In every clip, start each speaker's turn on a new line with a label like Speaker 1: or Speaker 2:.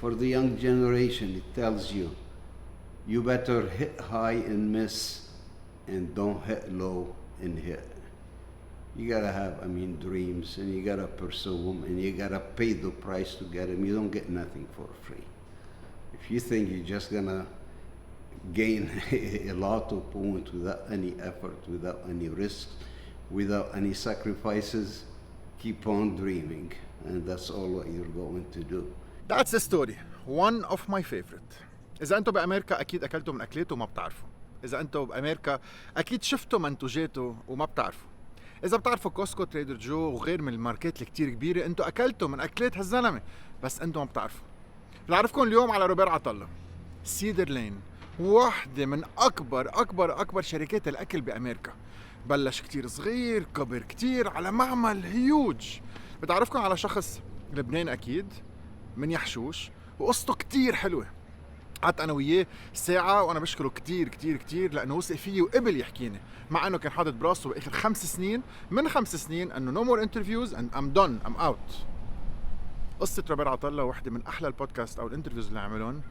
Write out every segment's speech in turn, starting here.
Speaker 1: For the young generation, it tells you, you better hit high and miss and don't hit low and hit. You gotta have, dreams, and you gotta pursue them, and you gotta pay the price to get them. You don't get nothing for free. If you think you're just gonna gain a lot of points without any effort, without any risks, without any sacrifices, keep on dreaming, and that's all what you're going to do.
Speaker 2: That's the story. One of my favorite. إذا أنتم بأمريكا أكيد أكلتوا من أكلاته وما بتعرفوا. إذا أنتم بأمريكا أكيد شفتوا منتوجاته وما بتعرفوا. إذا بتعرفوا كوسكو تريدر جو وغير من الماركات الكتير كبيرة أنتم أكلتوا من أكلات هالزلمة بس أنتم ما بتعرفوا. بعرفكم اليوم على روبرت عطاالله. سيدرلين واحدة من أكبر شركات الأكل بأمريكا. بلش كتير صغير كبر كتير على معمل هيوج. بتعرفكم على شخص لبناني أكيد من يحشوش وقصته كتير حلوة. قعدت أنا وياه ساعة وأنا بشكره كتير لأنه وثق فيي وقبل يحكيني مع أنه كان حاطط براسه بآخر 5 سنين من 5 سنين أنه no more interviews and I'm done I'm out. قصة روبرت عطاالله واحدة من أحلى البودكاست أو الانترفيوز اللي عملون.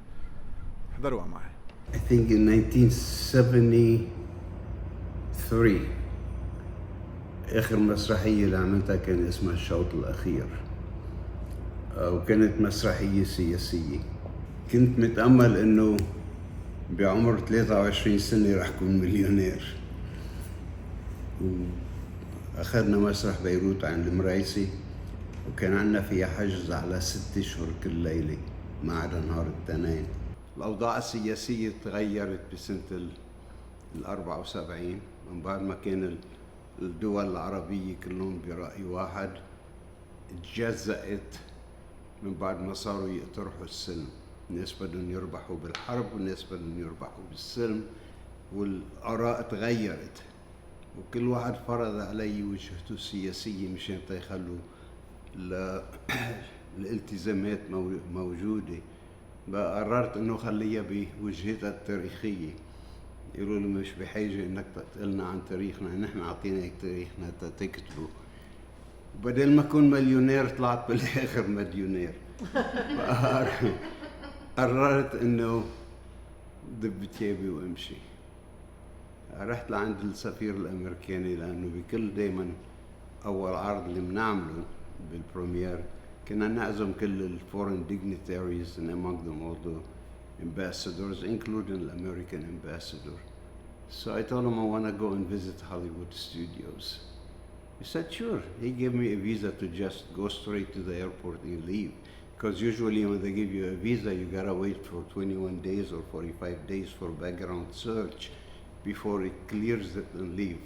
Speaker 2: احضروها معي.
Speaker 1: I think in 1973 آخر مسرحية اللي عملتها كان اسمها الشوط الأخير، وكانت مسرحية سياسية. كنت متأمل إنه بعمر 23 سنة رح أكون مليونير. وأخذنا مسرح بيروت عند المرايسي، وكان عندنا فيها حجز على 6 أشهر كل ليلة ما عدا نهار الاثنين. الأوضاع السياسية تغيرت بسنة 74 من بعد ما كان الدول العربية كلهم برأي واحد. اتجزأت من بعد ما صاروا يقترحوا السلم. الناس بدهم يربحوا بالحرب والناس بدهم يربحوا بالسلم، والآراء تغيرت وكل واحد فرض علي وجهته السياسية مشان يخلوا الالتزامات موجودة. بقى قررت انه خليها بوجهتها التاريخية. يقولوا لي مش بحاجة انك تقلنا عن تاريخنا، نحن عطيناك تاريخنا تكتبه. بدل ما اكون مليونير طلعت بالاخر مليونير. قررت انه دب ثيابي وامشي. رحت لعند السفير الامريكاني لانه بكل دايما اول عرض اللي بنعمله بالبريمير كنا نعزم كل الفورين dignitaries and among them all the ambassadors, including the American ambassador. So I told him I want to go and visit Hollywood studios. He said sure. He gave me a visa to just go straight to the airport and leave. Because usually when they give you a visa, you gotta wait for 21 days or 45 days for background search before it clears it and leave.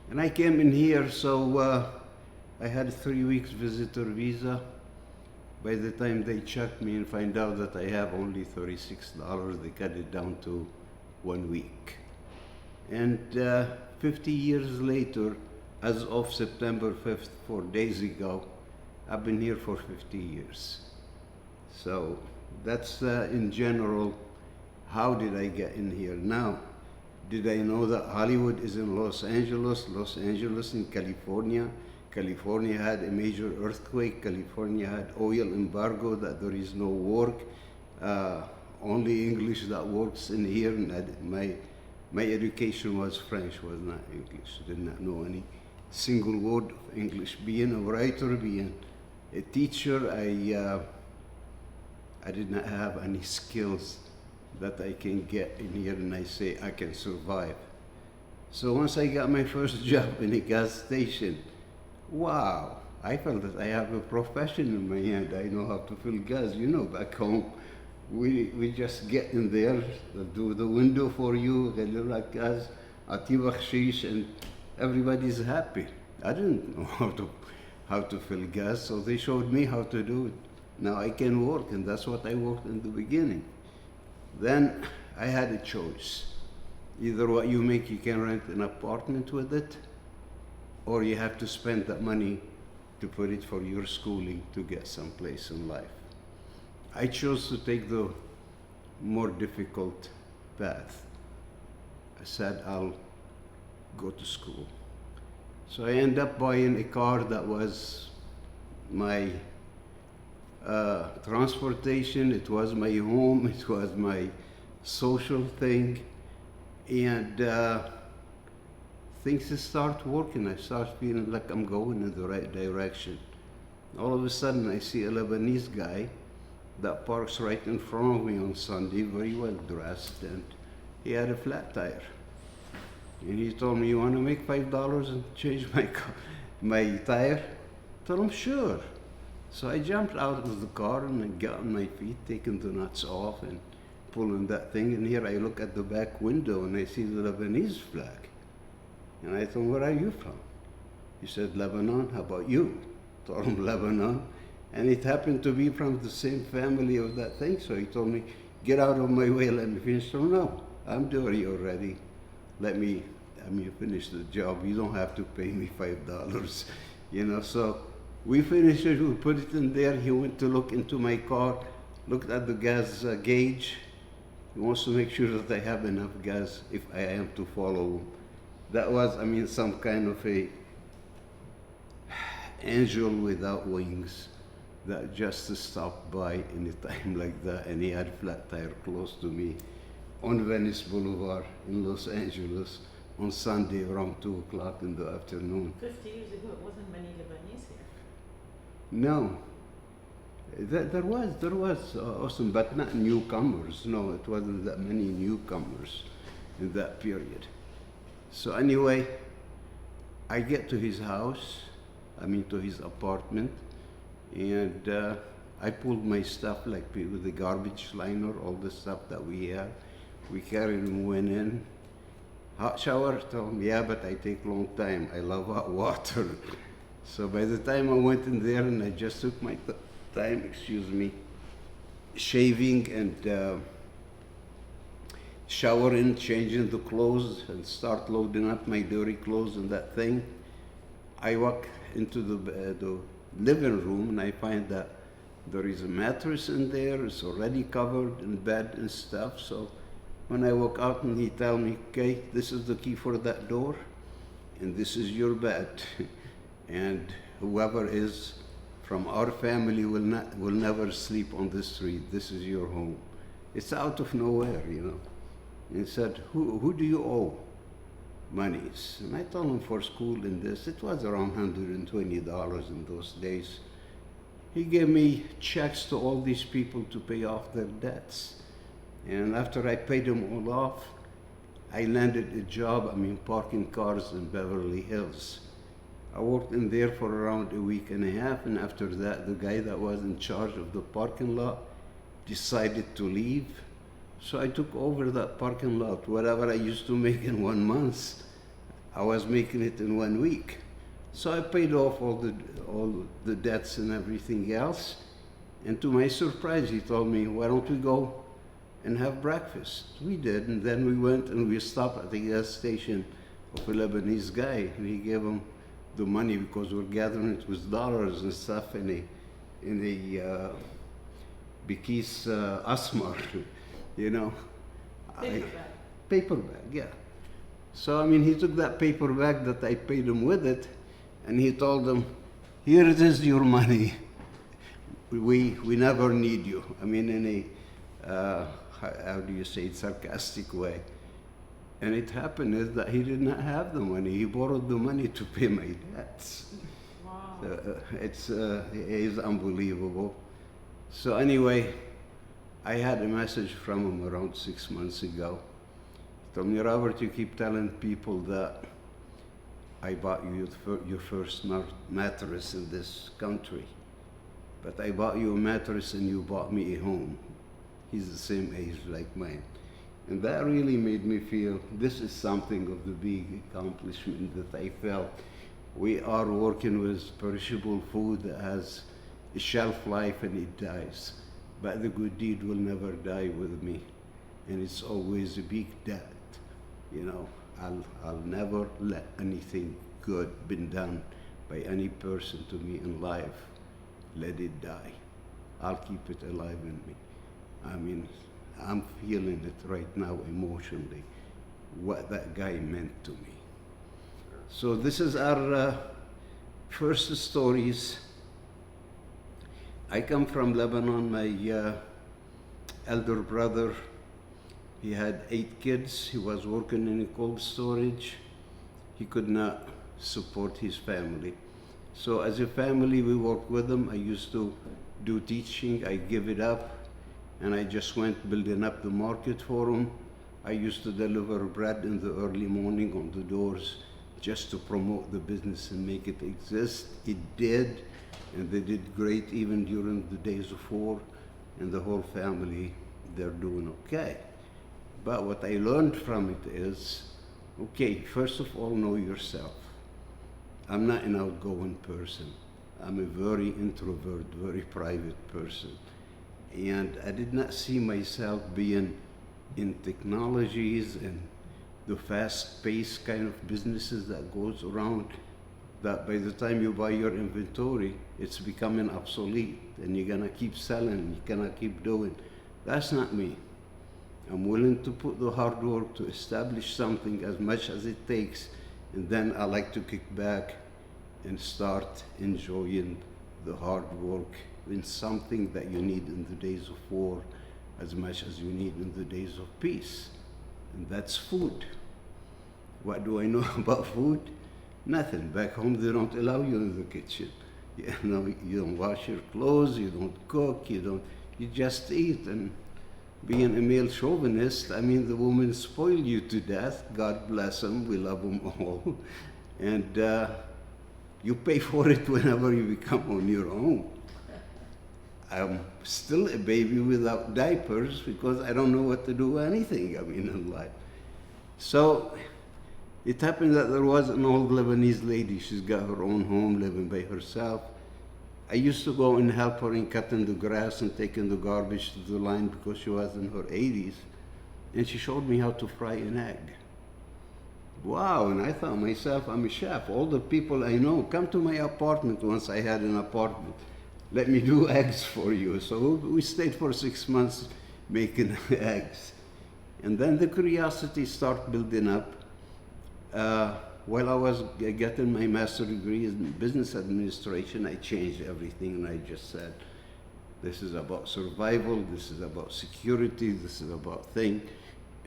Speaker 1: And I came in here, so I had a 3 weeks visitor visa. By the time they checked me and find out that I have only $36, they cut it down to 1 week. And 50 years later, as of September 5th, 4 days ago, I've been here for 50 years. So that's in general, how did I get in here? Now, did I know that Hollywood is in Los Angeles in California? California had a major earthquake. California had oil embargo, that there is no work. Only English that works in here. My education was French, was not English. Did not know any single word of English. Being a writer, being a teacher, I did not have any skills that I can get in here and I say I can survive. So once I got my first job in a gas station, wow, I felt that I have a profession in my hand. I know how to fill gas. You know, back home, we just get in there, they'll do the window for you, gas, and everybody's happy. I didn't know how to fill gas, so they showed me how to do it. Now I can work, and that's what I worked in the beginning. Then I had a choice. Either what you make, you can rent an apartment with it, or you have to spend that money to put it for your schooling to get someplace in life. I chose to take the more difficult path. I said, I'll go to school. So I ended up buying a car that was my transportation, it was my home, it was my social thing. And things start working. I start feeling like I'm going in the right direction. All of a sudden, I see a Lebanese guy that parks right in front of me on Sunday, very well dressed, and he had a flat tire. And he told me, "You want to make $5 and change my tire?" I told him, "Sure." So I jumped out of the car and I got on my feet, taking the nuts off and pulling that thing. And here I look at the back window and I see the Lebanese flag. And I told him, "Where are you from?" He said, "Lebanon. How about you?" I told him, "Lebanon." And it happened to be from the same family of that thing. So he told me, "Get out of my way, let me finish." I told him, "No, I'm dirty already. Let me finish the job. You don't have to pay me $5. You know, so we finished it, we put it in there. He went to look into my car, looked at the gas gauge. He wants to make sure that I have enough gas if I am to follow him. That was, some kind of a angel without wings that just stopped by in a time like that, and he had a flat tire close to me on Venice Boulevard in Los Angeles on Sunday around 2 o'clock in the afternoon.
Speaker 3: 50 years ago, it wasn't many Lebanese here.
Speaker 1: No. There was awesome, but not newcomers. No, it wasn't that many newcomers in that period. So anyway, I get to his house, to his apartment, and I pulled my stuff like with the garbage liner, all the stuff that we had. We carried and went in. Hot shower, told him, "Yeah, but I take long time. I love hot water." So by the time I went in there and I just took my time, shaving and showering, changing the clothes, and start loading up my dirty clothes in that thing, I walk into the living room and I find that there is a mattress in there. It's already covered in bed and stuff. So when I walk out and he tell me, "Okay, this is the key for that door, and this is your bed, and whoever is from our family will never sleep on the street. This is your home." It's out of nowhere, And he said, "Who do you owe monies?" And I told him for school and this. It was around $120 in those days. He gave me checks to all these people to pay off their debts. And after I paid them all off, I landed a job, parking cars in Beverly Hills. I worked in there for around a week and a half, and after that, the guy that was in charge of the parking lot decided to leave. So I took over that parking lot. Whatever I used to make in 1 month, I was making it in 1 week. So I paid off all the debts and everything else. And to my surprise, he told me, "Why don't we go and have breakfast?" We did, and then we went and we stopped at the gas station of a Lebanese guy, and he gave him the money because we're gathering it with dollars and stuff in a Bikis Asmar,
Speaker 3: Paper bag.
Speaker 1: Paper bag, yeah. So he took that paper bag that I paid him with it, and he told them, "Here it is, your money. We never need you." In a how do you say it, sarcastic way. And it happened is that he did not have the money. He borrowed the money to pay my debts.
Speaker 3: Wow.
Speaker 1: It's unbelievable. So anyway, I had a message from him around 6 months ago. He told me, "Robert, you keep telling people that I bought you your first mattress in this country, but I bought you a mattress and you bought me a home." He's the same age like mine. And that really made me feel this is something of the big accomplishment that I felt. We are working with perishable food that has a shelf life and it dies. But the good deed will never die with me. And it's always a big debt. I'll never let anything good been done by any person to me in life, let it die. I'll keep it alive in me. I'm feeling it right now emotionally, what that guy meant to me. So this is our first stories I come from Lebanon. My elder brother, he had 8 kids. He was working in cold storage. He could not support his family. So as a family, we worked with him. I used to do teaching. I give it up, and I just went building up the market for him. I used to deliver bread in the early morning on the doors just to promote the business and make it exist. It did, and they did great even during the days of war, and the whole family, they're doing okay. But what I learned from it is, okay, first of all, know yourself. I'm not an outgoing person. I'm a very introvert, very private person. And I did not see myself being in technologies and the fast-paced kind of businesses that goes around, that by the time you buy your inventory, it's becoming obsolete and you're gonna keep selling, you cannot keep doing. That's not me. I'm willing to put the hard work to establish something as much as it takes, and then I like to kick back and start enjoying the hard work in something that you need in the days of war as much as you need in the days of peace, and that's food. What do I know about food? Nothing. Back home, they don't allow you in the kitchen. You know, you don't wash your clothes, you don't cook, you just eat. And being a male chauvinist, I mean, the women spoil you to death. God bless them, we love them all. And you pay for it whenever you become on your own. I'm still a baby without diapers because I don't know what to do with anything, I mean, in life. So it happened that there was an old Lebanese lady. She's got her own home, living by herself. I used to go and help her in cutting the grass and taking the garbage to the line because she was in her 80s. And she showed me how to fry an egg. Wow, and I thought myself, I'm a chef. All the people I know, come to my apartment once I had an apartment. Let me do eggs for you. So we stayed for 6 months making eggs. And then the curiosity started building up. While I was getting my master's degree in business administration, I changed everything and I just said, this is about survival, this is about security, this is about things.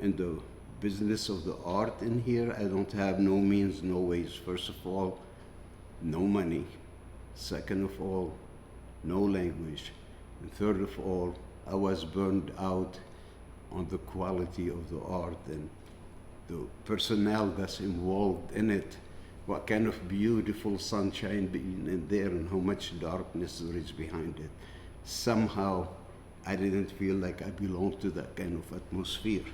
Speaker 1: And the business of the art in here, I don't have no means, no ways. First of all, no money. Second of all, no language. And third of all, I was burned out on the quality of the art and the personnel that's involved in it, what kind of beautiful sunshine being in there and how much darkness there is behind it. Somehow, I didn't feel like I belonged to that kind of atmosphere.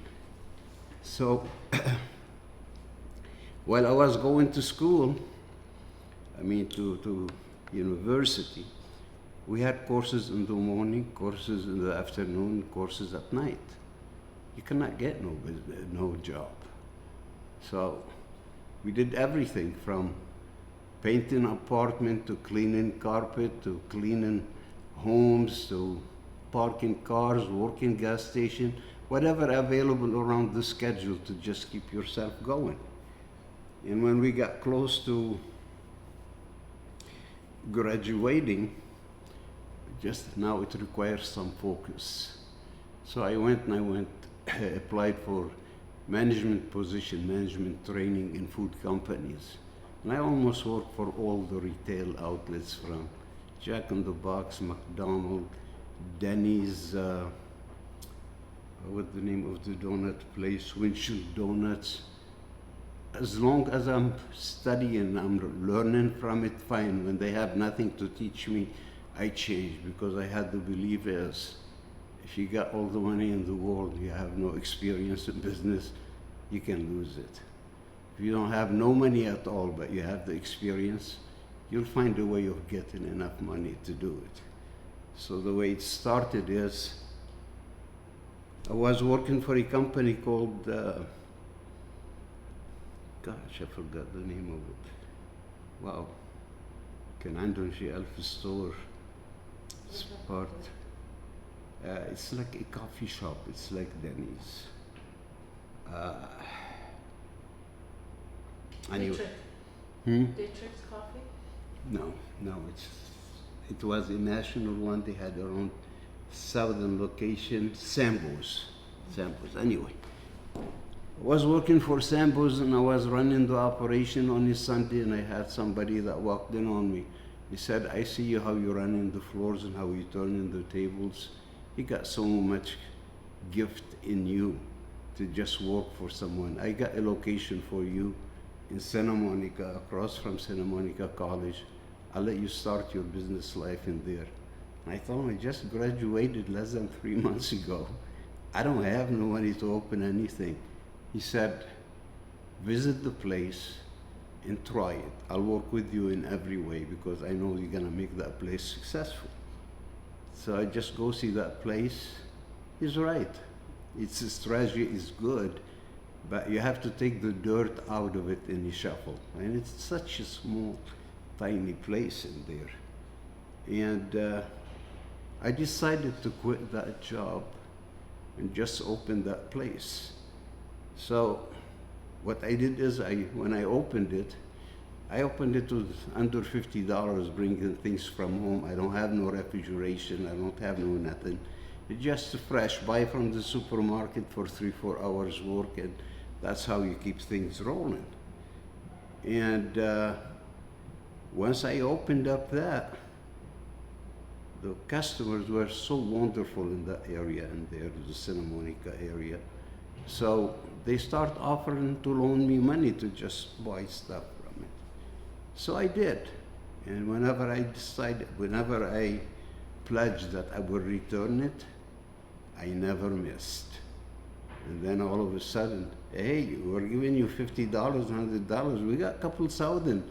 Speaker 1: So, while I was going to school, I mean to university, we had courses in the morning, courses in the afternoon, courses at night. You cannot get no job. So we did everything from painting apartment to cleaning carpet to cleaning homes to parking cars, working gas station, whatever available around the schedule to just keep yourself going. And when we got close to graduating, just now it requires some focus. So I went applied for management position, management training in food companies. And I almost worked for all the retail outlets from Jack in the Box, McDonald's, Denny's, what's the name of the donut place, Winchell Donuts. As long as I'm studying, I'm learning from it, fine. When they have nothing to teach me, I change because I had the belief is, if you got all the money in the world, you have no experience in business, you can lose it. If you don't have no money at all, but you have the experience, you'll find a way of getting enough money to do it. So the way it started is, I was working for a company called, gosh, I forgot the name of it. Wow. كان عندهم شيء ألف ستور. It's part. It's like a coffee shop. It's like Denny's. Anyway.
Speaker 3: Dietrich's coffee?
Speaker 1: No, it was a national one. They had around 7 locations, Sambos. Anyway, I was working for Sambos and I was running the operation on a Sunday, and I had somebody that walked in on me. He said, I see you how you run in the floors and how you turn in the tables. You got so much gift in you to just work for someone. I got a location for you in Santa Monica, across from Santa Monica College. I'll let you start your business life in there. And I told him, I just graduated less than 3 months ago. I don't have no money to open anything. He said, visit the place and try it. I'll work with you in every way because I know you're gonna make that place successful. So I just go see that place. He's right. Its strategy is good, but you have to take the dirt out of it in the shuffle. And it's such a small, tiny place in there. And I decided to quit that job and just open that place. So what I did is when I opened it with under $50, bringing things from home. I don't have no refrigeration, I don't have no nothing. It's just fresh, buy from the supermarket for 3-4 hours work, and that's how you keep things rolling. And once I opened up that, the customers were so wonderful in that area, and there, the Santa Monica area. So they start offering to loan me money to just buy stuff from it. So I did. And whenever I pledged that I would return it, I never missed. And then all of a sudden, hey, we're giving you $50, $100. We got a couple thousand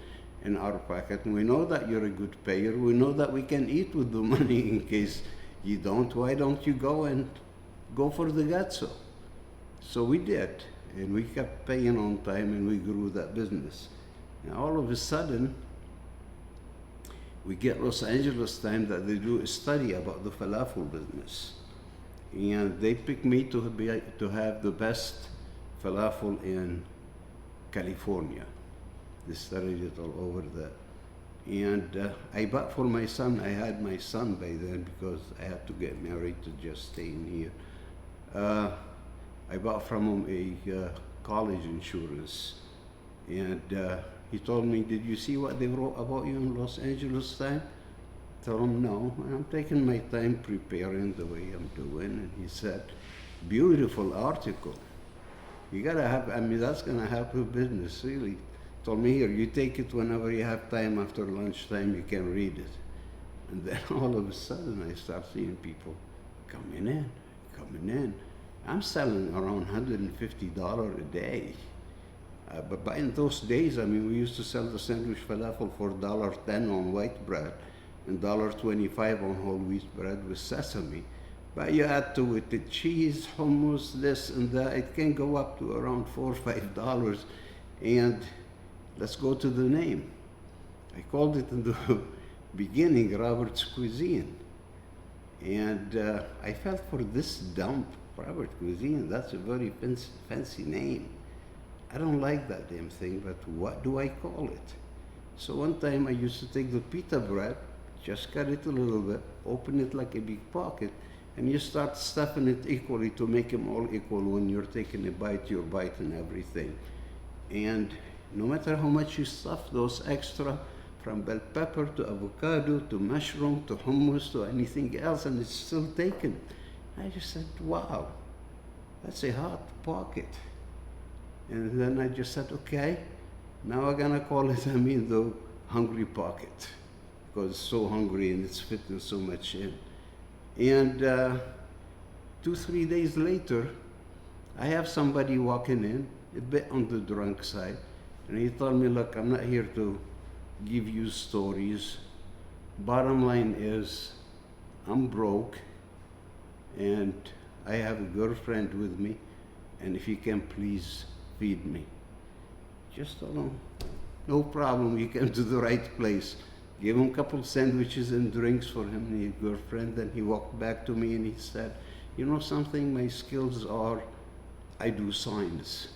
Speaker 1: in our pocket, and we know that you're a good payer. We know that we can eat with the money. In case you don't, why don't you go for the gazzo? So we did, and we kept paying on time, and we grew that business. And all of a sudden, we get Los Angeles Times that they do a study about the falafel business, and they picked me to have the best falafel in California. They studied it all over that. And I bought for my son. I had my son by then because I had to get married to just stay in here. I bought from him a college insurance. And he told me, did you see what they wrote about you in Los Angeles Times? I told him, no. I'm taking my time preparing the way I'm doing. And he said, beautiful article. You gotta have, that's gonna help your business, really. Told me, here, you take it whenever you have time after lunchtime, you can read it. And then all of a sudden, I start seeing people coming in. I'm selling around $150 a day. But in those days, we used to sell the sandwich falafel for $1.10 on white bread and $1.25 on whole wheat bread with sesame. But you add to it the cheese, hummus, this and that, it can go up to around $4 or $5. And let's go to the name. I called it in the beginning Robert's Cuisine. And I felt for this dump, Robert Cuisine, that's a very fancy name. I don't like that damn thing, but what do I call it? So one time I used to take the pita bread, just cut it a little bit, open it like a big pocket, and you start stuffing it equally to make them all equal. When you're taking a bite, you're biting everything. And no matter how much you stuff those extra, from bell pepper to avocado to mushroom to hummus to anything else, and it's still taken. I just said, wow, that's a hot pocket. And then I just said, okay, now I'm gonna call it, the hungry pocket, because it's so hungry and it's fitting so much in. And 2-3 days later, I have somebody walking in, a bit on the drunk side, and he told me, look, I'm not here to give you stories. Bottom line is, I'm broke, and I have a girlfriend with me, and if you can please feed me. Just told him, no problem, you came to the right place. Gave him a couple sandwiches and drinks for him and his girlfriend, and he walked back to me and he said, you know something, my skills are, I do science.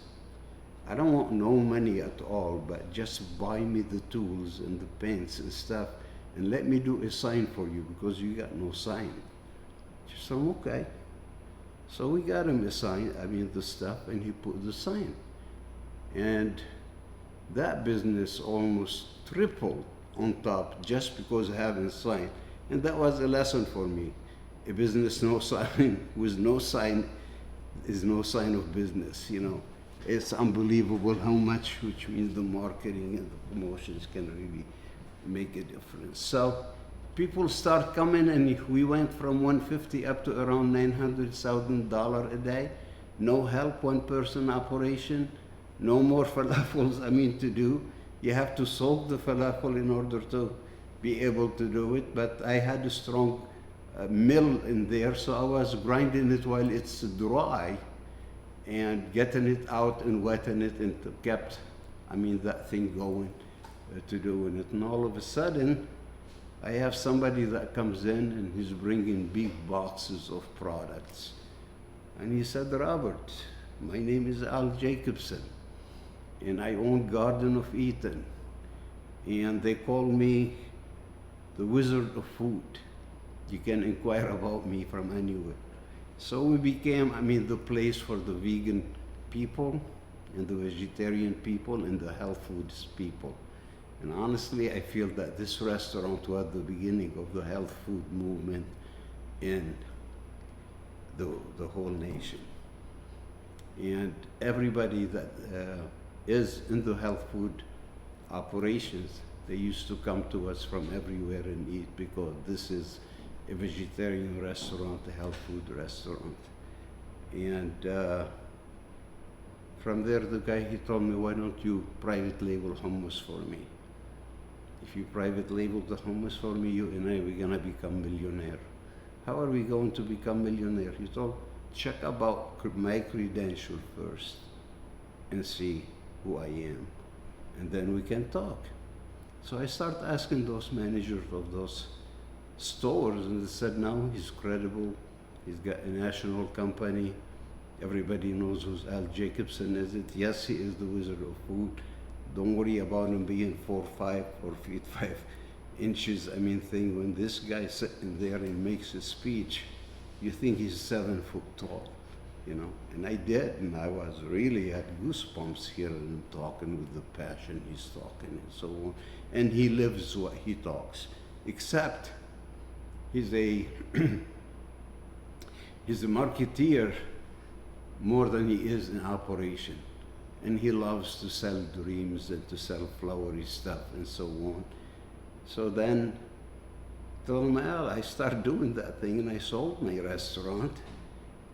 Speaker 1: I don't want no money at all, but just buy me the tools and the pens and stuff, and let me do a sign for you because you got no sign. She said, okay. So we got him a sign, the stuff, and he put the sign. And that business almost tripled on top just because of having a sign. And that was a lesson for me. A business no sign with no sign is no sign of business, you know. It's unbelievable how much, which means the marketing and the promotions can really make a difference. So people start coming, and we went from 150 up to around $900,000 a day. No help, one person operation, no more falafels, to do. You have to soak the falafel in order to be able to do it, but I had a strong mill in there, so I was grinding it while it's dry and getting it out and wetting it, and kept, that thing going to doing it. And all of a sudden, I have somebody that comes in and he's bringing big boxes of products. And he said, Robert, my name is Al Jacobson, and I own Garden of Eden, and they call me the Wizard of Food. You can inquire about me from anywhere. So we became, the place for the vegan people and the vegetarian people and the health foods people. And honestly, I feel that this restaurant was the beginning of the health food movement in the whole nation. And everybody that is in the health food operations, they used to come to us from everywhere and eat, because this is a vegetarian restaurant, a health food restaurant. And from there, the guy, he told me, why don't you private label hummus for me? If you private label the hummus for me, you and I, we're gonna become millionaire. How are we going to become millionaire? He told, check about my credential first and see who I am, and then we can talk. So I start asking those managers of those stores, and they said, no, he's credible, he's got a national company, everybody knows who Al Jacobson is. It? Yes, he is the Wizard of Food. Don't worry about him being 4 feet 5 inches. thing. When this guy sitting there and makes a speech, you think he's 7 foot tall, you know. And I did, and I was really had goosebumps hearing him talking with the passion he's talking and so on. And he lives what he talks, except he's a he's a marketeer more than he is in operation. And he loves to sell dreams and to sell flowery stuff and so on. So then, told him, Al, I started doing that thing, and I sold my restaurant.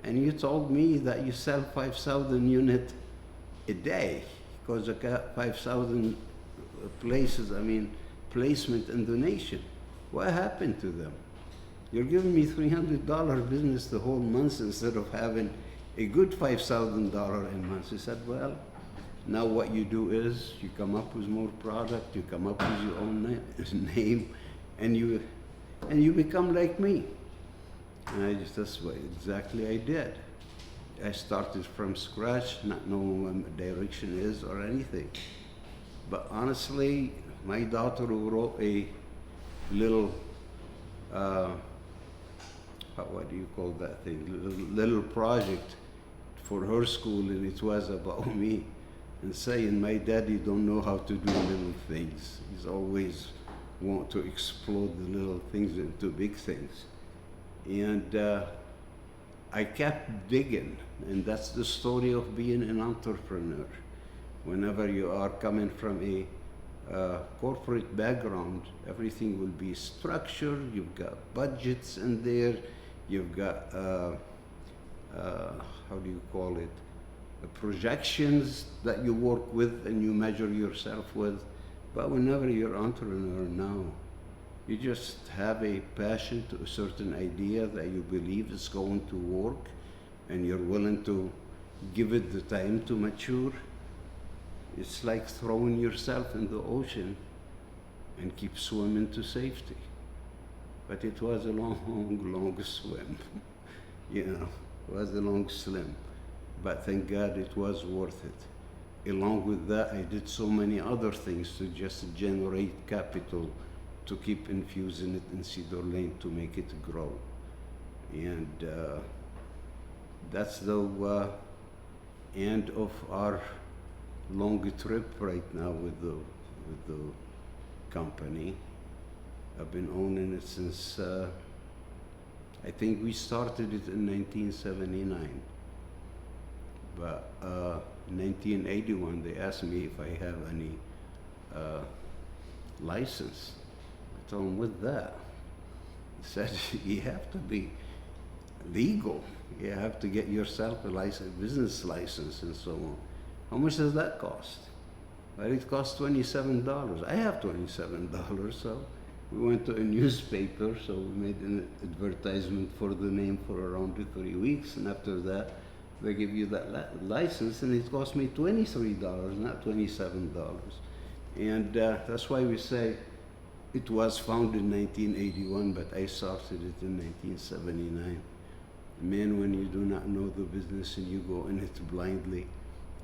Speaker 1: And you told me that you sell 5,000 units a day, because I got 5,000 places, placement in the nation. What happened to them? You're giving me $300 business the whole month instead of having a good $5,000 a month. He said, well, now what you do is you come up with more product, you come up with your own name, and you become like me. And that's what exactly I did. I started from scratch, not knowing what my direction is or anything. But honestly, my daughter who wrote a little, what do you call that thing? Little project for her school, and it was about me, and saying my daddy don't know how to do little things. He's always want to explode the little things into big things. And I kept digging, and that's the story of being an entrepreneur. Whenever you are coming from a corporate background, everything will be structured, you've got budgets in there, you've got, how do you call it, projections that you work with and you measure yourself with. But whenever you're an entrepreneur now, you just have a passion to a certain idea that you believe is going to work, and you're willing to give it the time to mature. It's like throwing yourself in the ocean and keep swimming to safety. But it was a long swim. You know, it was a long swim. But thank God it was worth it. Along with that, I did so many other things to just generate capital to keep infusing it in Cedarlane to make it grow. And that's the end of our long trip right now with the company. I've been owning it since I think we started it in 1979. But in 1981, they asked me if I have any license. I told them, with that, he said, you have to be legal. You have to get yourself a license, business license and so on. How much does that cost? Well, it costs $27. I have $27, so we went to a newspaper, so we made an advertisement for the name for around 3 weeks, and after that, they give you that license, and it cost me $23, not $27. And that's why we say it was founded in 1981, but I started it in 1979. Man, when you do not know the business and you go in it blindly,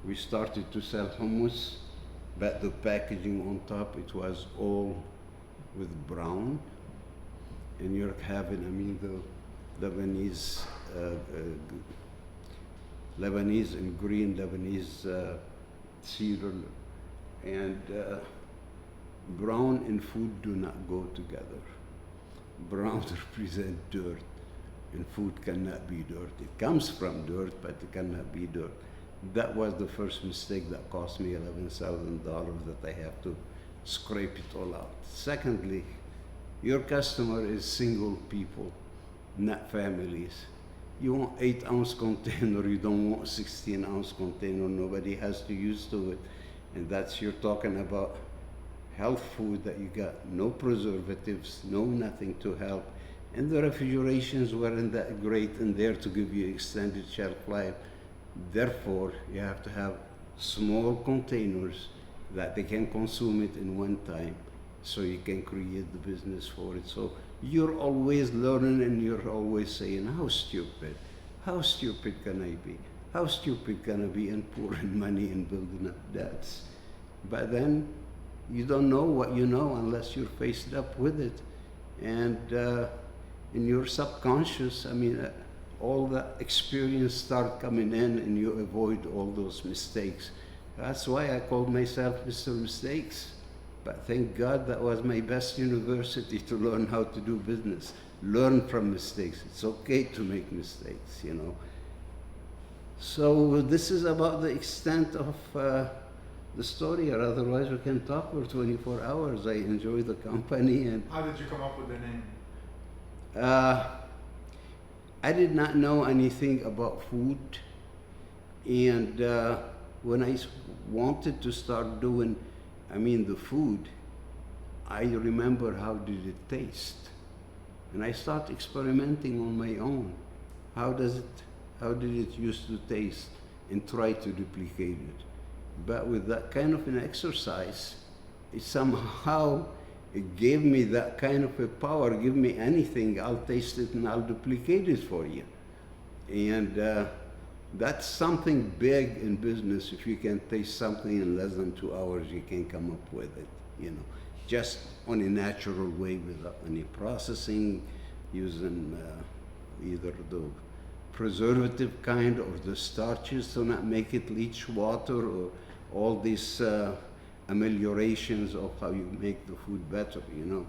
Speaker 1: we started to sell hummus, but the packaging on top, it was all with brown. And you're having, I mean, the Lebanese and green Lebanese cedar, and brown and food do not go together. Brown represents dirt, and food cannot be dirt. It comes from dirt, but it cannot be dirt. That was the first mistake that cost me $11,000 that I have to scrape it all out. Secondly, your customer is single people, not families. You want 8-ounce container, you don't want 16-ounce container. Nobody has to use to it. And that's, you're talking about health food that you got no preservatives, no nothing to help. And the refrigerations weren't that great in there to give you extended shelf life. Therefore, you have to have small containers that they can consume it in one time, so you can create the business for it. So you're always learning, and you're always saying, how stupid can I be? How stupid can I be in pouring money and building up debts? But then you don't know what you know unless you're faced up with it. And in your subconscious, I mean, all the experience start coming in, and you avoid all those mistakes. That's why I called myself Mr. Mistakes. But thank God that was my best university to learn how to do business. Learn from mistakes. It's okay to make mistakes, you know. So this is about the extent of the story, or otherwise we can talk for 24 hours. I enjoy the company. And
Speaker 2: how did you come up with the name?
Speaker 1: I did not know anything about food, and when I wanted to start doing, I mean, the food, I remember how did it taste, and I started experimenting on my own. How did it used to taste, and try to duplicate it. But with that kind of an exercise, it somehow it gave me that kind of a power. Give me anything, I'll taste it and I'll duplicate it for you. And that's something big in business. If you can taste something in less than 2 hours, you can come up with it, you know, just on a natural way without any processing, using either the preservative kind or the starches to not make it leach water, or all these ameliorations of how you make the food better, you know.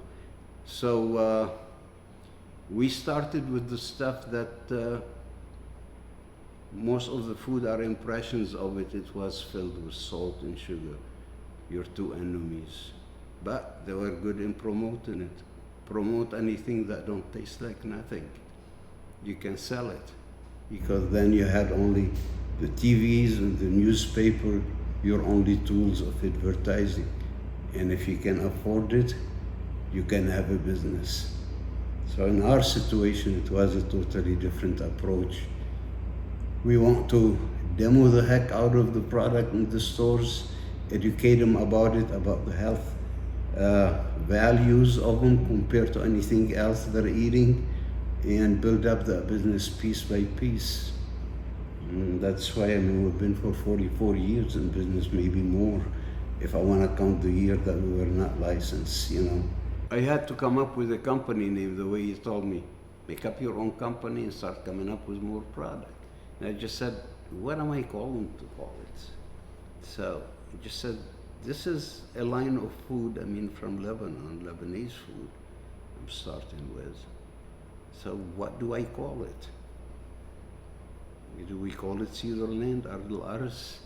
Speaker 1: So we started with the stuff that most of the food, our impressions of it, it was filled with salt and sugar, your two enemies. But they were good in promoting it. Promote anything that don't taste like nothing. You can sell it, because then you had only the TVs and the newspaper, your only tools of advertising. And if you can afford it, you can have a business. So in our situation, it was a totally different approach. We want to demo the heck out of the product in the stores, educate them about it, about the health values of them compared to anything else they're eating, and build up that business piece by piece. And that's why, I mean, we've been for 44 years in business, maybe more, if I want to count the year that we were not licensed, you know. I had to come up with a company name the way he told me. Make up your own company and start coming up with more product. And I just said, what am I going to call it? So I just said, this is a line of food, from Lebanon, Lebanese food I'm starting with. So what do I call it? Do we call it Cedarlane, Ardul Ars?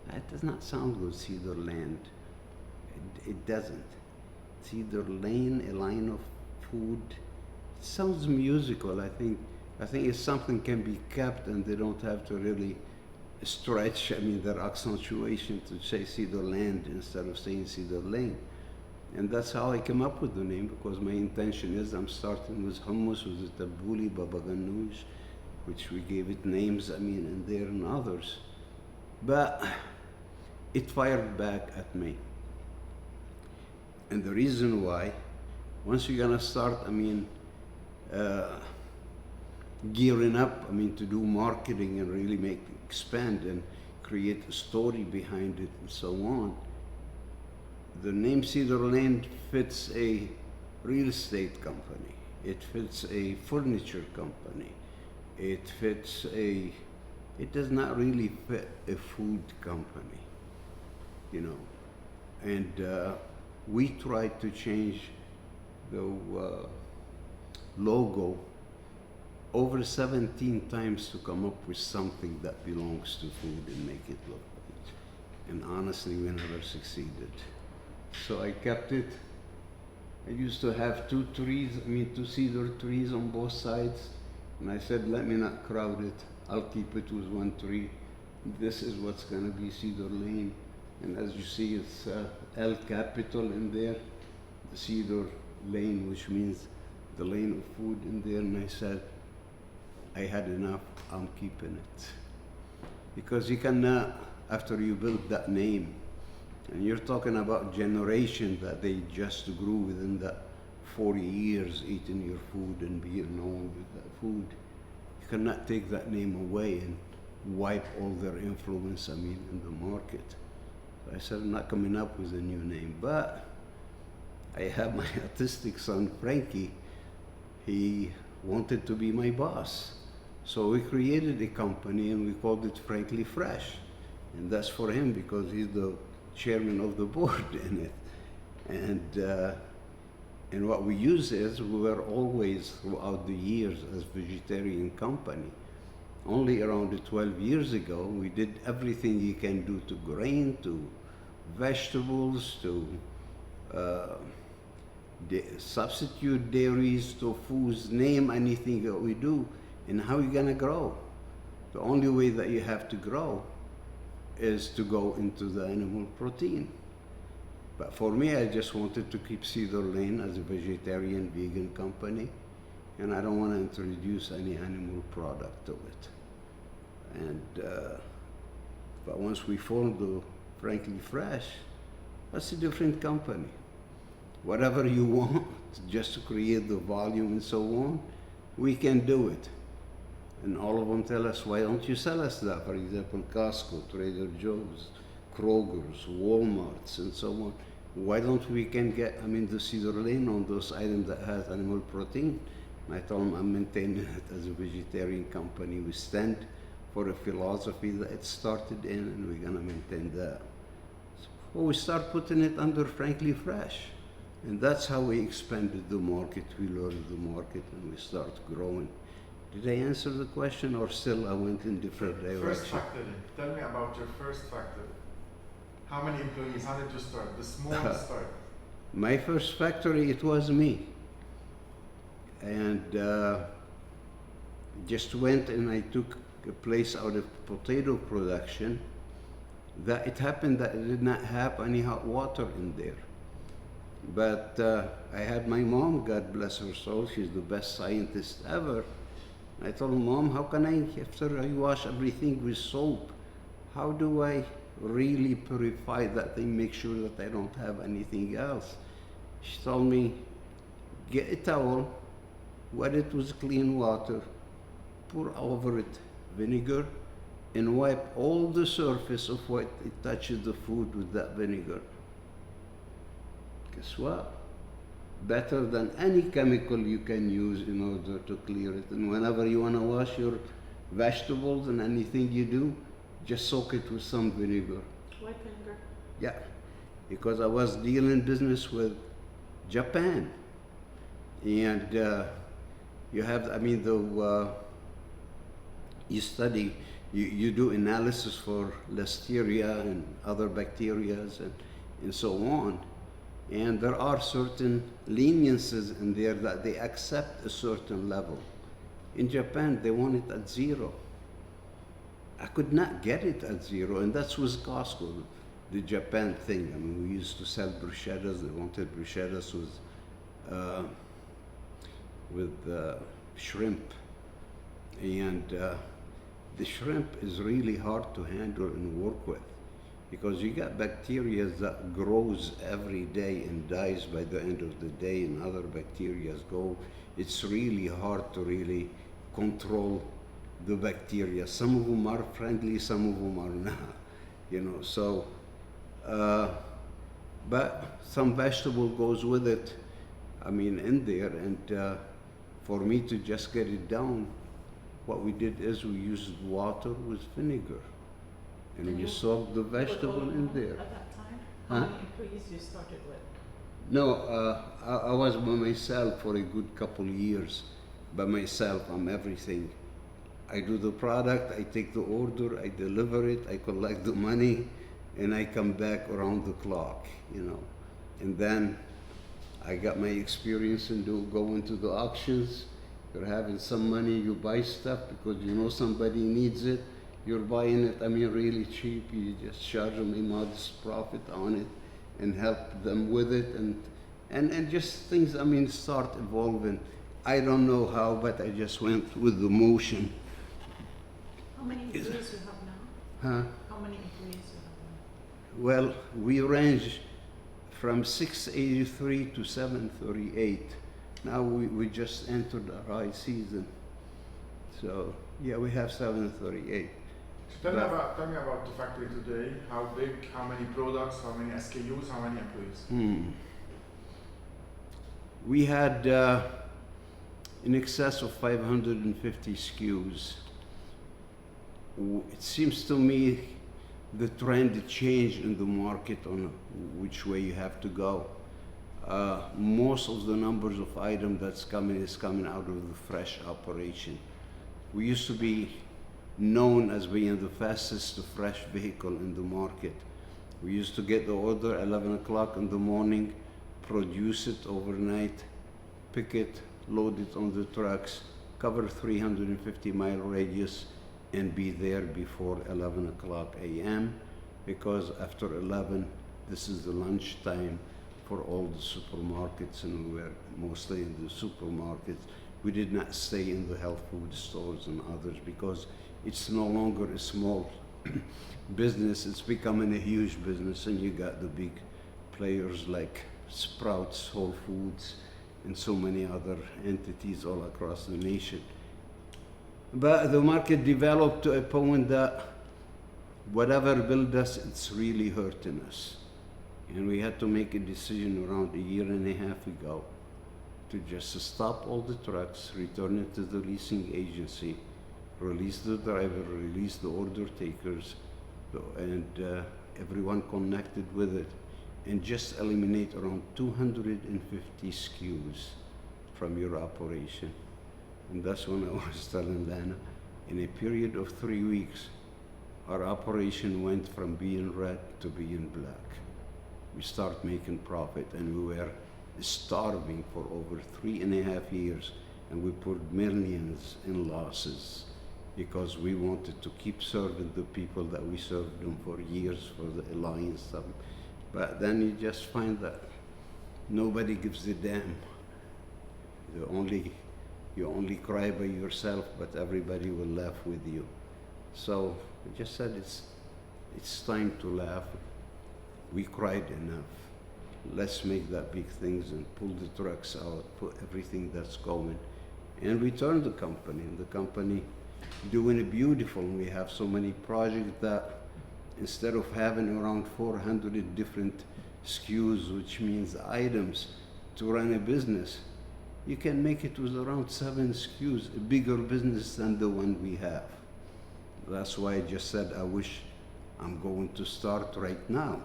Speaker 1: That does not sound good, Cedarland. It doesn't. Cedarlane, a line of food. It sounds musical. I think if something can be kept and they don't have to really stretch, their accentuation to say Cedarland instead of saying Cedarlane. And that's how I came up with the name, because my intention is I'm starting with hummus, with the tabouli, baba ganoush, which we gave it names, and there and others. But it fired back at me. And the reason why, once you're gonna start, gearing up, to do marketing and really expand and create a story behind it and so on, the name Cedarlane fits a real estate company. It fits a furniture company. It does not really fit a food company, And we tried to change the logo over 17 times to come up with something that belongs to food and make it look good. And honestly, we never succeeded. So I kept it. I used to have two cedar trees on both sides. And I said, let me not crowd it. I'll keep it with one tree. This is what's gonna be Cedarlane. And as you see, it's L capital in there, the Cedar Lane, which means the lane of food in there. And I said, I had enough, I'm keeping it. Because you cannot, after you build that name, and you're talking about generations that they just grew within that 40 years eating your food and being known with that food. You cannot take that name away and wipe all their influence, in the market. So I said, I'm not coming up with a new name, but I have my autistic son, Frankie. He wanted to be my boss. So we created a company and we called it Frankly Fresh. And that's for him because he's the chairman of the board in it. And what we use is, we were always throughout the years as vegetarian company. Only around 12 years ago, we did everything you can do to grain, to vegetables, to substitute dairies, to foods, name anything that we do, and how you're gonna grow. The only way that you have to grow is to go into the animal protein. But for me, I just wanted to keep Cedarlane as a vegetarian, vegan company, and I don't want to introduce any animal product to it. And but once we formed the Frankly Fresh, that's a different company. Whatever you want, just to create the volume and so on, we can do it. And all of them tell us, why don't you sell us that? For example, Costco, Trader Joe's, Kroger's, Walmart's, and so on. Why don't we can get, the Cedarlane on those items that has animal protein? And I told them I'm maintaining it as a vegetarian company. We stand for a philosophy that it started in, and we're gonna maintain that. So we start putting it under Frankly Fresh. And that's how we expanded the market. We learned the market and we start growing. Did I answer the question, or still I went in different directions?
Speaker 2: First factory. Tell me about your first factory. How many employees? How did you start? The small start.
Speaker 1: My first factory, it was me. And just went and I took a place out of potato production. That it happened that I did not have any hot water in there. But I had my mom, God bless her soul, she's the best scientist ever. I told her, Mom, how can I, after I wash everything with soap, how do I really purify that thing, make sure that I don't have anything else? She told me, get a towel, wet it with clean water, pour over it vinegar, and wipe all the surface of what it touches the food with that vinegar. Guess what? better than any chemical you can use in order to clear it. And whenever you want to wash your vegetables and anything you do, just soak it with some vinegar.
Speaker 3: White vinegar.
Speaker 1: Yeah, because I was dealing business with Japan. And you have, I mean, you study, you do analysis for Listeria and other bacteria and so on. And there are certain leniencies in there that they accept a certain level. In Japan, they want it at 0. I could not get it at 0, and that's with Costco, the Japan thing. I mean, we used to sell bruschettas. They wanted bruschettas with shrimp. And the shrimp is really hard to handle and work with, because you got bacteria that grows every day and dies by the end of the day, and other bacteria go. It's really hard to really control the bacteria. Some of them are friendly, some of them are not, you know. So, but some vegetable goes with it, I mean, in there. And for me to just get it down, what we did is we used water with vinegar. And you soak the vegetable in there.
Speaker 3: At that time,
Speaker 1: Huh?
Speaker 3: how many employees you started with?
Speaker 1: No, I was by myself for a good couple of years. By myself, I'm everything. I do the product, I take the order, I deliver it, I collect the money, and I come back around the clock, you know. And then I got my experience and go into the auctions. You're having some money, you buy stuff because you know somebody needs it. You're buying it, I mean, really cheap. You just charge them a modest profit on it and help them with it, and just things, I mean, start evolving. I don't know how, but I just went with the motion.
Speaker 3: How many employees you have now?
Speaker 1: Huh?
Speaker 3: How many employees you have now?
Speaker 1: Well, we range from 683 to 738. Now we just entered the high season. So yeah, we have 738.
Speaker 4: So tell me about the factory today. How big, how many products, how many SKUs, how many employees?
Speaker 1: We had in excess of 550 SKUs. It seems to me the trend changed in the market on which way you have to go. Most of the numbers of items that's coming is coming out of the fresh operation. We used to be known as being the fastest fresh vehicle in the market. We used to get the order 11 o'clock in the morning, produce it overnight, pick it, load it on the trucks, cover 350-mile radius, and be there before 11 o'clock a.m. because after 11, this is the lunch time for all the supermarkets, and we were mostly in the supermarkets. We did not stay in the health food stores and others because it's no longer a small business. It's becoming a huge business, and you got the big players like Sprouts, Whole Foods, and so many other entities all across the nation. But the market developed to a point that whatever built us, it's really hurting us. And we had to make a decision around a year and a half ago to just stop all the trucks, return it to the leasing agency, release the driver, release the order takers, and everyone connected with it, and just eliminate around 250 SKUs from your operation. And that's when I was telling Lana, in a period of 3 weeks, our operation went from being red to being black. We started making profit, and we were starving for over 3.5 years, and we put millions in losses because we wanted to keep serving the people that we served them for years for the alliance stuff. But then you just find that nobody gives a damn. You only cry by yourself, but everybody will laugh with you. So I just said it's time to laugh. We cried enough. Let's make that big things and pull the trucks out, put everything that's going. And we turned the company, and the company doing it beautiful. We have so many projects that instead of having around 400 different SKUs, which means items, to run a business. You can make it with around 7 SKUs, a bigger business than the one we have. That's why I just said I wish I'm going to start right now.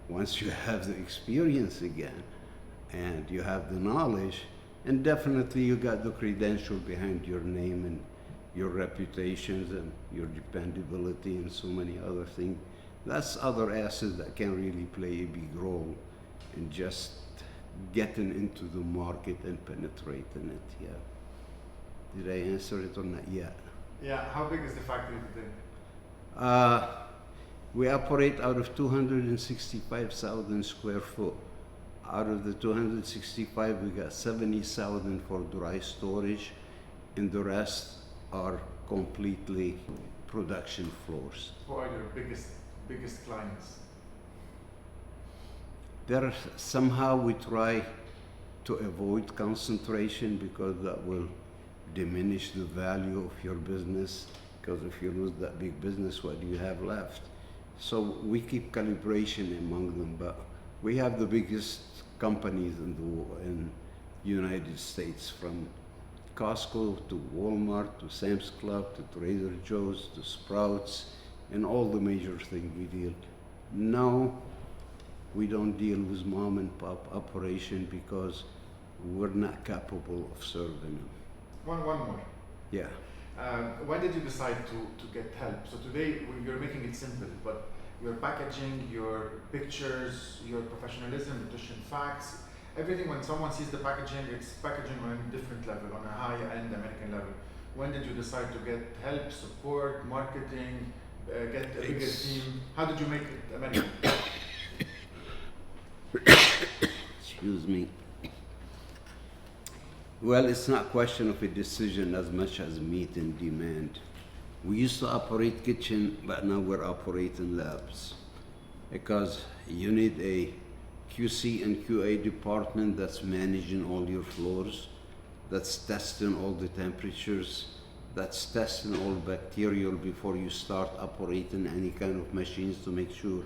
Speaker 1: Once you have the experience again and you have the knowledge, and definitely you got the credential behind your name and your reputations and your dependability and so many other things. That's other assets that can really play a big role in just getting into the market and penetrating it, yeah. Did I answer it or not yet?
Speaker 4: Yeah, how big is the factory today?
Speaker 1: We operate out of 265,000 square foot. Out of the 265, we got 70,000 for dry storage, and the rest are completely production floors.
Speaker 4: Who are your biggest clients?
Speaker 1: There, somehow we try to avoid concentration because that will diminish the value of your business, because if you lose that big business, what do you have left? So we keep calibration among them, but we have the biggest companies in the United States, from Costco to Walmart to Sam's Club to Trader Joe's to Sprouts, and all the major things we deal. No, we don't deal with mom and pop operation because we're not capable of serving them.
Speaker 4: One more.
Speaker 1: Yeah.
Speaker 4: Why did you decide to get help? So today you're making it simple, but your packaging, your pictures, your professionalism, nutrition facts, everything, when someone sees the packaging, it's packaging on a different level, on a high-end American level. When did you decide to get help, support, marketing, get a bigger team? How did you make it American?
Speaker 1: Excuse me. Well, it's not a question of a decision as much as meet and demand. We used to operate kitchen, but now we're operating labs, because you need a QC and QA department that's managing all your floors, that's testing all the temperatures, that's testing all bacterial before you start operating any kind of machines to make sure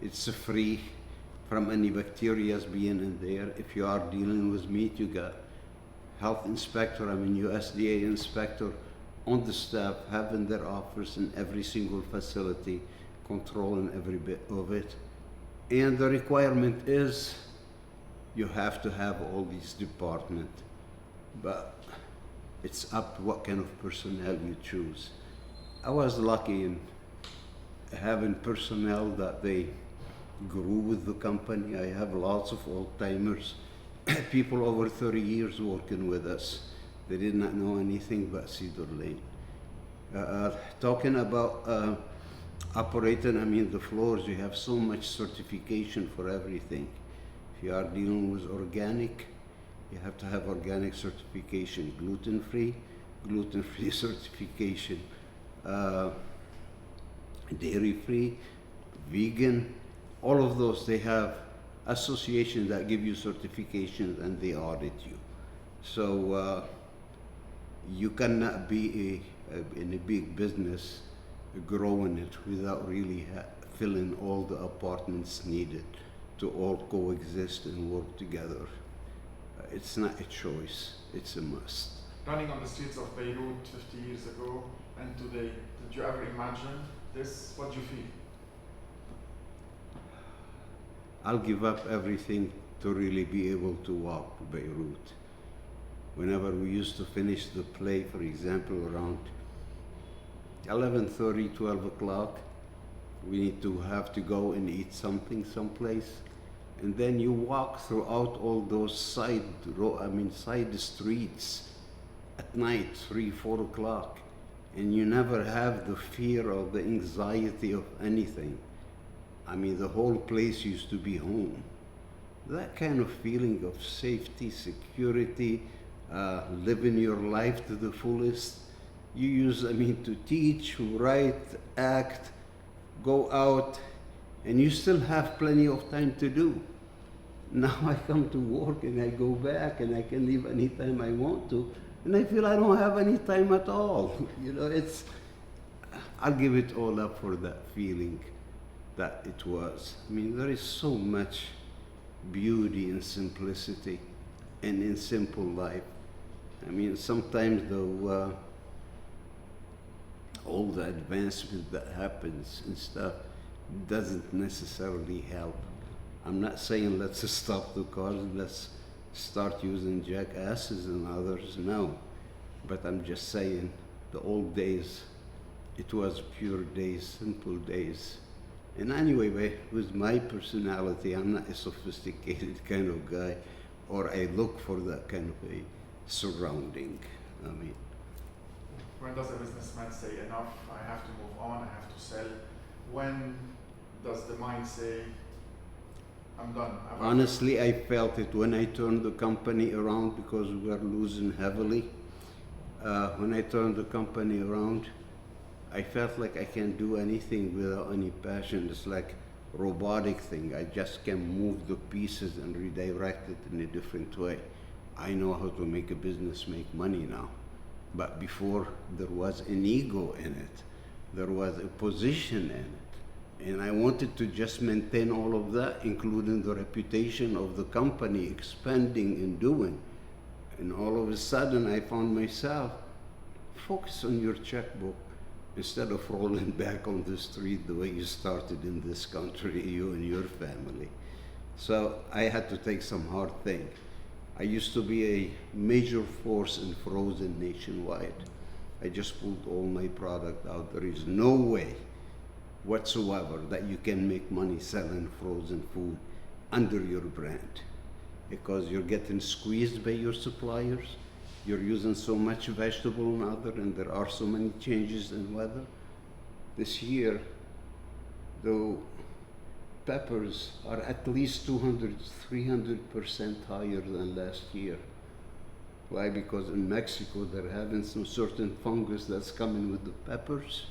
Speaker 1: it's free from any bacteria being in there. If you are dealing with meat, you got health inspector, USDA inspector on the staff, having their office in every single facility, controlling every bit of it. And the requirement is you have to have all these departments, but it's up to what kind of personnel you choose. I was lucky in having personnel that they grew with the company. I have lots of old-timers, people over 30 years working with us. They did not know anything but Cedarlane. Talking about operating, the floors, you have so much certification for everything. If you are dealing with organic, you have to have organic certification, gluten-free certification, dairy-free, vegan, all of those, they have associations that give you certifications and they audit you. So you cannot be in a big business growing it without really filling all the apartments needed to all coexist and work together. It's not a choice, it's a must.
Speaker 4: Running on the streets of Beirut 50 years ago and today, did you ever imagine this? What do you feel?
Speaker 1: I'll give up everything to really be able to walk Beirut. Whenever we used to finish the play, for example, around 11:30, 12 o'clock, we need to have to go and eat something someplace. And then you walk throughout all those side streets at night, 3, 4 o'clock, and you never have the fear or the anxiety of anything. The whole place used to be home. That kind of feeling of safety, security, living your life to the fullest, you use, to teach, write, act, go out, and you still have plenty of time to do. Now I come to work and I go back and I can leave anytime I want to, and I feel I don't have any time at all. I'll give it all up for that feeling that it was. There is so much beauty and simplicity and in simple life. I mean, sometimes though, all the advancement that happens and stuff doesn't necessarily help. I'm not saying let's stop the cars and let's start using jackasses and others, no. But I'm just saying the old days, it was pure days, simple days. And anyway, with my personality, I'm not a sophisticated kind of guy, or I look for that kind of a surrounding. I mean,
Speaker 4: when does a businessman say enough? I have to move on. I have to sell. When does the mind say, I'm done?
Speaker 1: honestly, I felt it when I turned the company around because we were losing heavily. When I turned the company around, I felt like I can't do anything without any passion. It's like a robotic thing. I just can move the pieces and redirect it in a different way. I know how to make a business make money now. But before, there was an ego in it. There was a position in it. And I wanted to just maintain all of that, including the reputation of the company expanding and doing. And all of a sudden, I found myself, focus on your checkbook instead of rolling back on the street the way you started in this country, you and your family. So I had to take some hard thing. I used to be a major force in frozen nationwide. I just pulled all my product out. There is no way whatsoever that you can make money selling frozen food under your brand, because you're getting squeezed by your suppliers. You're using so much vegetable and other, and there are so many changes in weather. This year, the peppers are at least 200, 300% higher than last year. Why? Because in Mexico, they're having some certain fungus that's coming with the peppers.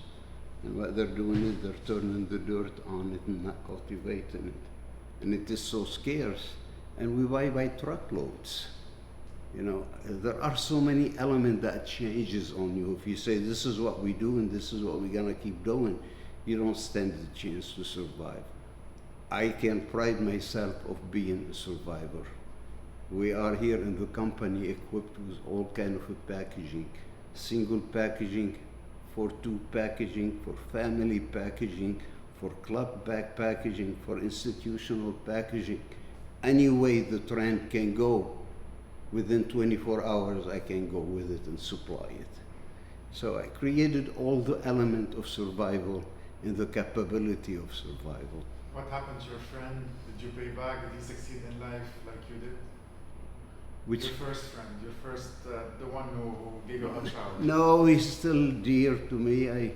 Speaker 1: And what they're doing is they're turning the dirt on it and not cultivating it. And it is so scarce. And we buy by truckloads. You know, there are so many elements that changes on you. If you say, this is what we do and this is what we're gonna keep doing, you don't stand the chance to survive. I can pride myself of being a survivor. We are here in the company equipped with all kind of packaging. Single packaging, for two packaging, for family packaging, for club bag packaging, for institutional packaging. Any way the trend can go, within 24 hours I can go with it and supply it. So I created all the element of survival and the capability of survival.
Speaker 4: What happened to your friend? Did you pay back? Did he succeed in life like you did?
Speaker 1: Which,
Speaker 4: your first friend, your first, the one who gave you a shower.
Speaker 1: no, he's still dear to me.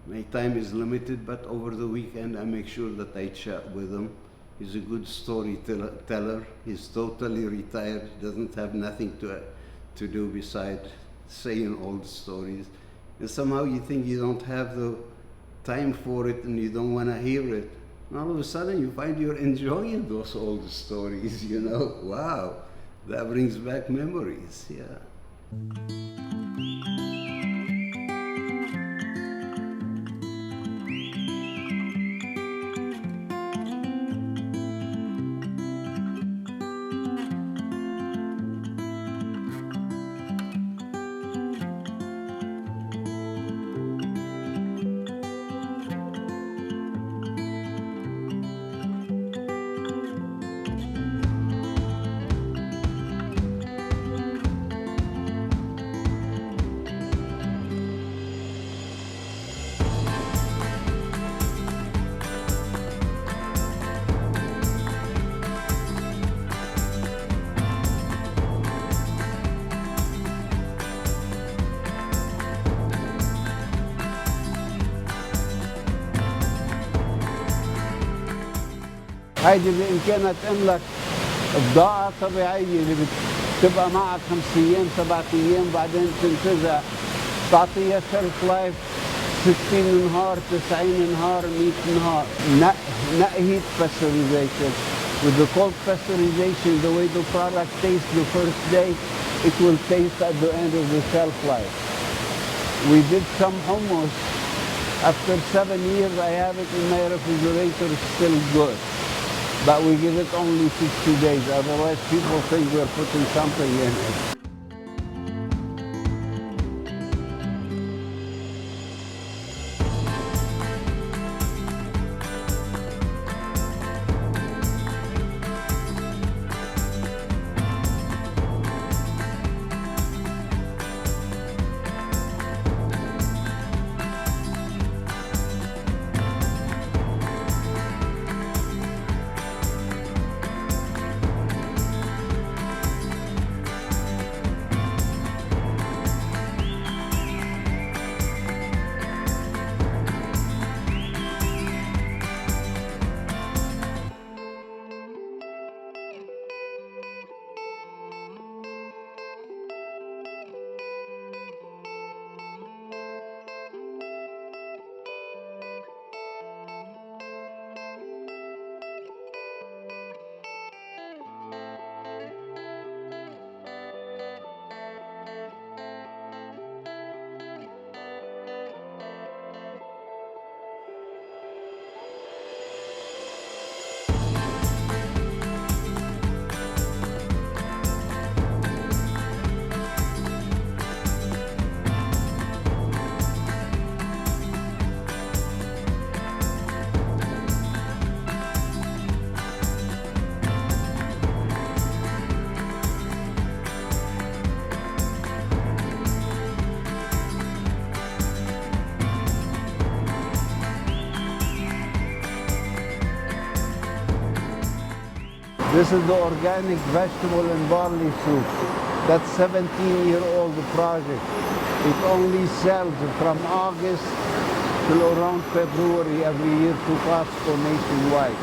Speaker 1: My time is limited, but over the weekend I make sure that I chat with him. He's a good storyteller. He's totally retired, doesn't have nothing to do besides saying old stories. And somehow you think you don't have the time for it and you don't want to hear it. And all of a sudden you find you're enjoying those old stories, you know. Wow, that brings back memories, yeah. هيدي بإمكانها تملك بضاعة طبيعية اللي بتبقى معك 5 أيام 7 أيام بعدين تنتزع، تعطيها سيلف لايف 60 نهار 90 نهار 100 نهار. Not heat pasteurization. With the cold pasteurization, the way the product tastes the first day, it will taste at the end of the shelf life. We did some hummus. After 7 years, I have it in my refrigerator, still good. but we give it only 60 days. Otherwise, people think we're putting something in it. This is the organic vegetable and barley soup. That's 17-year-old project. It only sells from August till around February every year to Costco nationwide.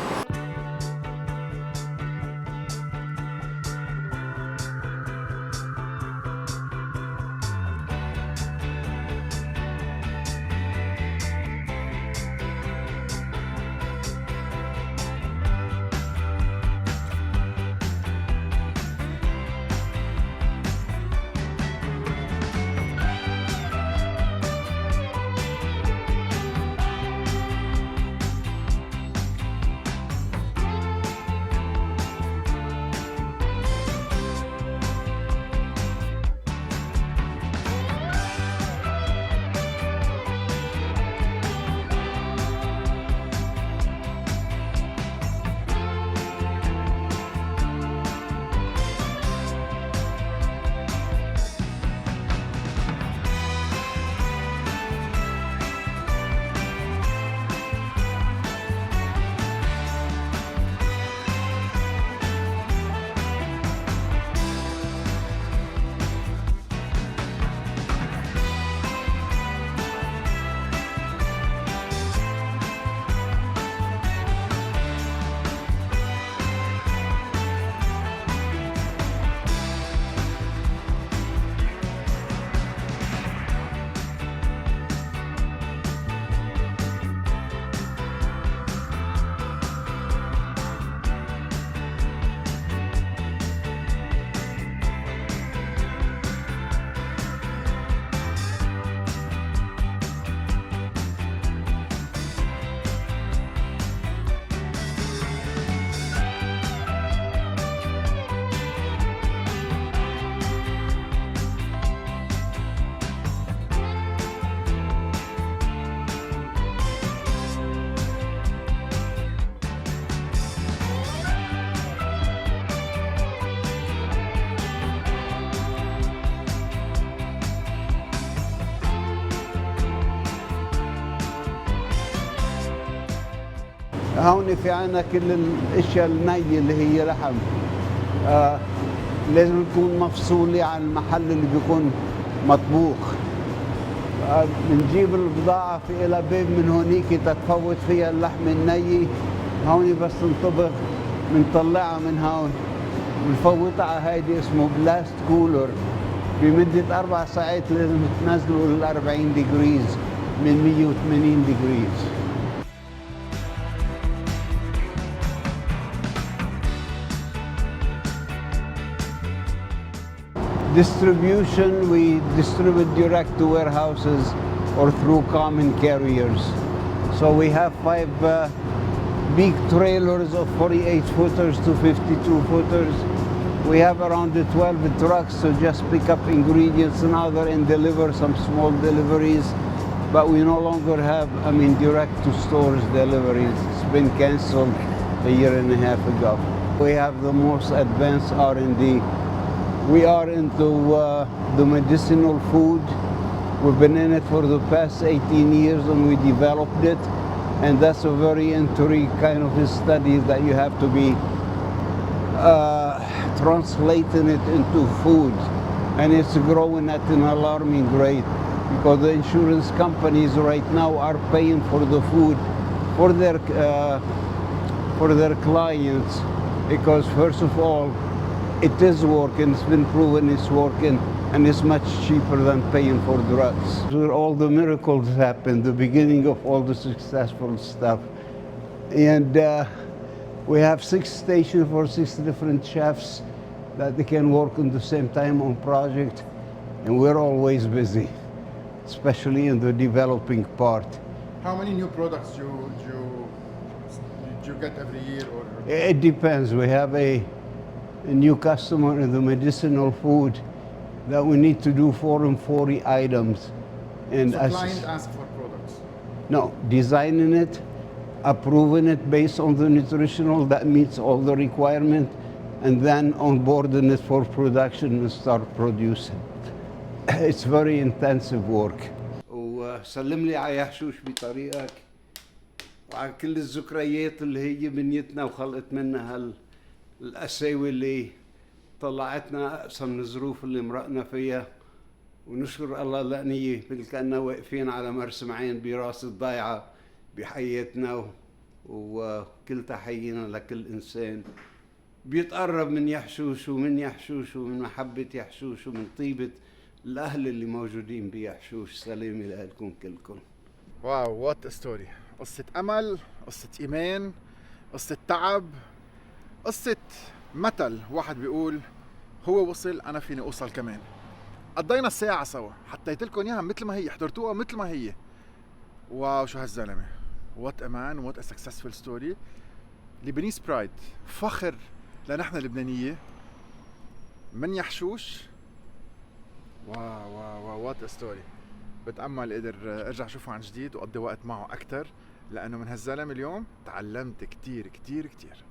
Speaker 1: هون في عنا كل الاشياء النية اللي هي لحم. لازم تكون مفصولة عن المحل اللي بيكون مطبوخ. بنجيب البضاعة في إلى باب من هونيك تتفوت فيها اللحم النية. هون بس تنطبخ بنطلعها من هون بنفوتها على هيدي اسمه بلاست كولر. بمدة 4 ساعات لازم تنزلوا ل 40 ديجريز من 180 ديجريز. Distribution, we distribute direct to warehouses or through common carriers. So we have 5 big trailers of 48 footers to 52 footers. We have around 12 trucks to just pick up ingredients and other and deliver some small deliveries. But we no longer have, direct to stores deliveries. It's been canceled a year and a half ago. We have the most advanced R&D. We are into the medicinal food. We've been in it for the past 18 years and we developed it. And that's a very intriguing kind of a study that you have to be translating it into food. And it's growing at an alarming rate because the insurance companies right now are paying for the food for their clients because first of all, it is working, it's been proven it's working, and it's much cheaper than paying for drugs. Where all the miracles happen, the beginning of all the successful stuff. And we have 6 stations for 6 different chefs that they can work at the same time on project, and we're always busy, especially in the developing part.
Speaker 2: How many new products do you get every year? Or
Speaker 1: It depends. We have a new customer in the medicinal food that we need to do 40 items. And
Speaker 2: so client asks for products?
Speaker 1: No, designing it, approving it based on the nutritional that meets all the requirements, and then onboarding it for production and start producing. It's very intensive work. وسلم لي على يحشوش بطريقك وعلى كل الذكريات اللي هي بنيتنا وخلقت منها القساوي اللي طلعتنا أقسى من الظروف اللي مرقنا فيها، ونشكر الله لأني كأننا واقفين على مرسم عين براس الضيعة بحياتنا، وكل تحيينا لكل إنسان بيتقرب من يحشوش ومن محبة يحشوش ومن طيبة الأهل اللي موجودين بيحشوش. سلامي لكم كلكم.
Speaker 2: واو، وات ستوري. قصة أمل، قصة إيمان، قصة تعب، قصة مثل واحد بيقول هو وصل أنا فيني أوصل كمان. قضينا الساعة سوا، حطيت لكم إياها مثل ما هي، حضرتوها مثل ما هي. واو شو هالزلمة، وات أمان، وات أ سكسسفul ستوري. لبنيس برايد، فخر لنحن اللبنانية من يحشوش. واو واو واو، وات ستوري. بتأمل قدر ارجع اشوفه عن جديد واقضي وقت معه اكثر، لانه من هالزلمه اليوم تعلمت كتير كتير كتير.